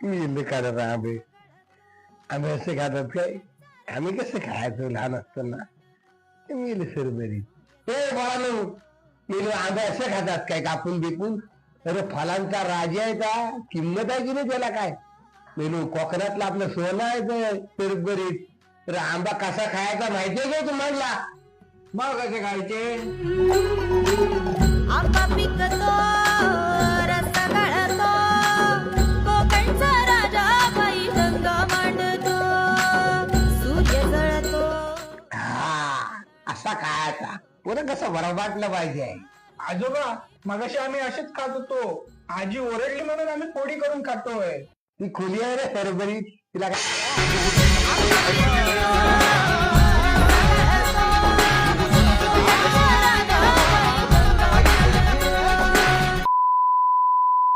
मी खातात आंबे. आंबे असे खातात काय? आम्ही कसं खायचो लहान असताना? मी सरबरी ते बाळानो, मी आंबे असे खातात काय कापून बिपून? अरे फलांचा राजा आहे का? किंमत आहे की नाही त्याला काय? मेनू कोकणातलं आपलं सोनं आहे ते सरबरीत. तर आंबा कसा खायचा माहितीये का तुम्हाला? मग कसे खायचे? आंबा पिकतो रस्ता गाळतो, कोकणचा राजा बाई गंगा मांडतो, सूर्य जळतो. हा असा खायचा. पुन्हा कसं बरबाटलं पाहिजे. आजोबा मगाशी आम्ही असेच खात होतो. आजी ओरडली म्हणून आम्ही पोळी करून खातोय. ती खुली आहे रे सरबरीत, तिला काय